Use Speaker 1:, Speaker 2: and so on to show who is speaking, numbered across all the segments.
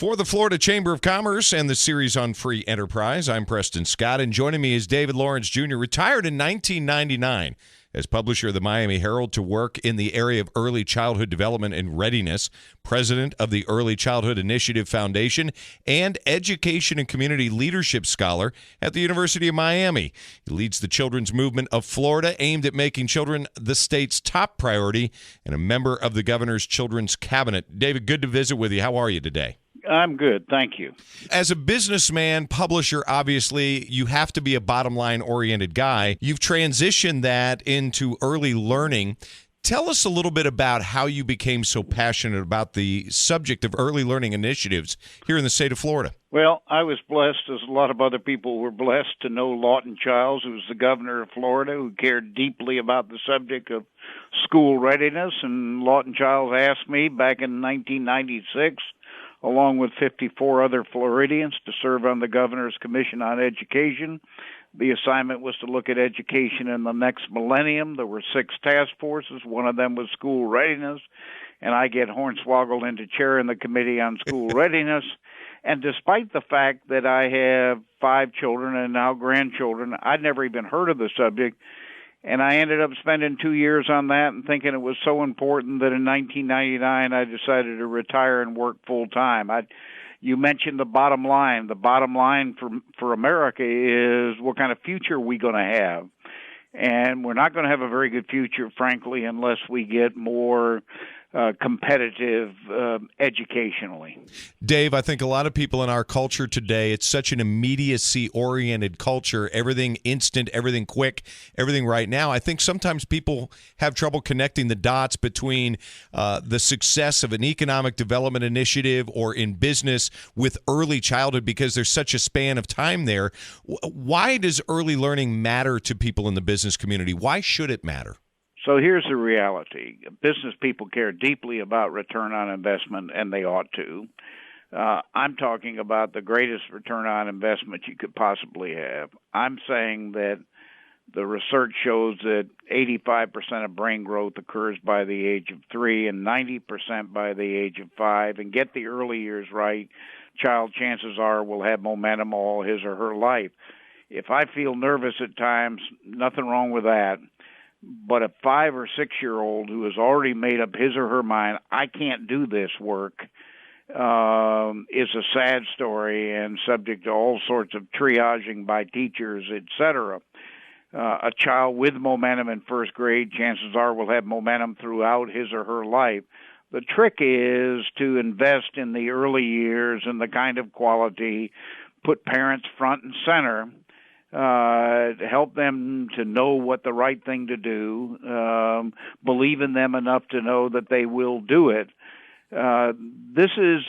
Speaker 1: For the Florida Chamber of Commerce and the series on free enterprise, I'm Preston Scott, and joining me is David Lawrence Jr., retired in 1999 as publisher of the Miami Herald to work in the area of early childhood development and readiness, president of the Early Childhood Initiative Foundation, and education and community leadership scholar at the University of Miami. He leads the children's movement of Florida, aimed at making children the state's top priority, and a member of the governor's children's cabinet. David, good to visit with you. How are you today?
Speaker 2: I'm good, thank you.
Speaker 1: As a businessman, publisher, obviously, you have to be a bottom-line-oriented guy. You've transitioned that into early learning. Tell us a little bit about how you became so passionate about the subject of early learning initiatives here in the state of Florida.
Speaker 2: Well, I was blessed, as a lot of other people were blessed, to know Lawton Chiles, who was the governor of Florida, who cared deeply about the subject of school readiness. And Lawton Chiles asked me back in 1996, along with 54 other Floridians, to serve on the Governor's Commission on Education. The assignment was to look at education in the next millennium. There were 6 task forces. One of them was school readiness, and I get hornswoggled into chairing the Committee on School Readiness. And despite the fact that I have 5 children and now grandchildren, I'd never even heard of the subject. And I ended up spending 2 years on that and thinking it was so important that in 1999 I decided to retire and work full time. You mentioned the bottom line. The bottom line for America is what kind of future are we going to have? And we're not going to have a very good future, frankly, unless we get more competitive educationally.
Speaker 1: Dave, I think a lot of people in our culture today, it's such an immediacy-oriented culture, everything instant, everything quick, everything right now. I think sometimes people have trouble connecting the dots between the success of an economic development initiative or in business with early childhood because there's such a span of time there. Why does early learning matter to people in the business community? Why should it matter?
Speaker 2: So here's the reality. Business people care deeply about return on investment, and they ought to. I'm talking about the greatest return on investment you could possibly have. I'm saying that the research shows that 85% of brain growth occurs by the age of 3 and 90% by the age of 5. And get the early years right, child, chances are, will have momentum all his or her life. If I feel nervous at times, nothing wrong with that. But a 5 or 6-year-old who has already made up his or her mind, I can't do this work, is a sad story and subject to all sorts of triaging by teachers, etc. A child with momentum in first grade, chances are, will have momentum throughout his or her life. The trick is to invest in the early years and the kind of quality, put parents front and center, help them to know what the right thing to do, believe in them enough to know that they will do it. This is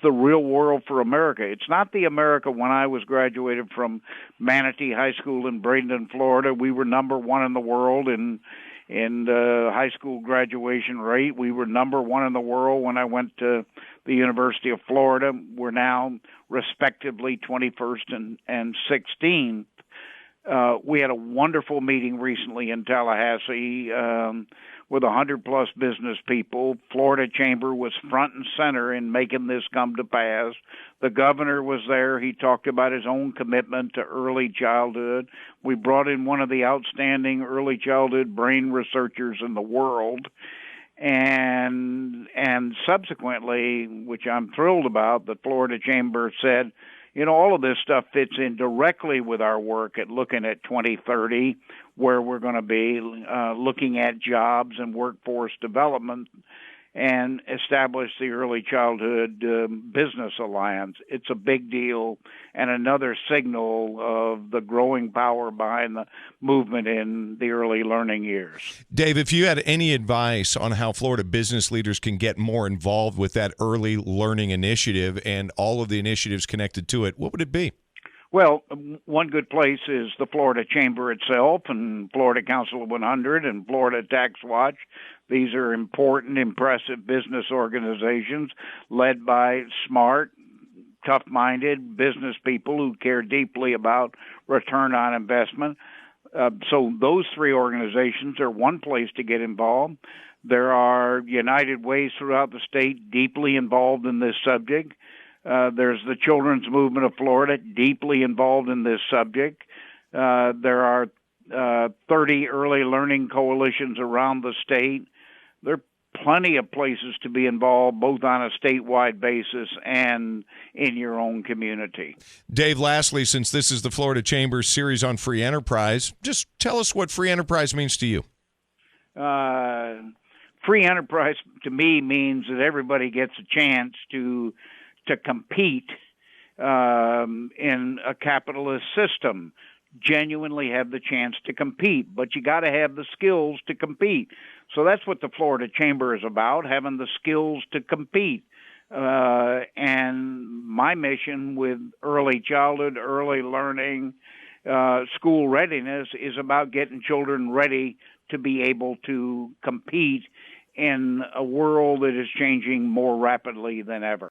Speaker 2: the real world for America. It's not the America when I was graduated from Manatee High School in Bradenton, Florida. We were number 1 in the world in high school graduation rate. We were number 1 in the world when I went to the University of Florida. We're now respectively 21st and 16th. We had a wonderful meeting recently in Tallahassee with 100-plus business people. Florida Chamber was front and center in making this come to pass. The governor was there. He talked about his own commitment to early childhood. We brought in one of the outstanding early childhood brain researchers in the world. And subsequently, which I'm thrilled about, the Florida Chamber said, all of this stuff fits in directly with our work at looking at 2030, where we're going to be looking at jobs and workforce development and establish the Early Childhood Business Alliance. It's a big deal and another signal of the growing power behind the movement in the early learning years.
Speaker 1: Dave, if you had any advice on how Florida business leaders can get more involved with that early learning initiative and all of the initiatives connected to it, what would it be?
Speaker 2: Well, one good place is the Florida Chamber itself and Florida Council of 100 and Florida Tax Watch. These are important, impressive business organizations led by smart, tough-minded business people who care deeply about return on investment. So those 3 organizations are one place to get involved. There are United Ways throughout the state deeply involved in this subject. There's the Children's Movement of Florida, deeply involved in this subject. There are 30 early learning coalitions around the state. There are plenty of places to be involved, both on a statewide basis and in your own community.
Speaker 1: Dave, lastly, since this is the Florida Chamber's series on free enterprise, just tell us what free enterprise means to you.
Speaker 2: Free enterprise to me means that everybody gets a chance to compete in a capitalist system, genuinely have the chance to compete, but you got to have the skills to compete. So that's what the Florida Chamber is about, having the skills to compete. And my mission with early childhood, early learning, school readiness is about getting children ready to be able to compete in a world that is changing more rapidly than ever.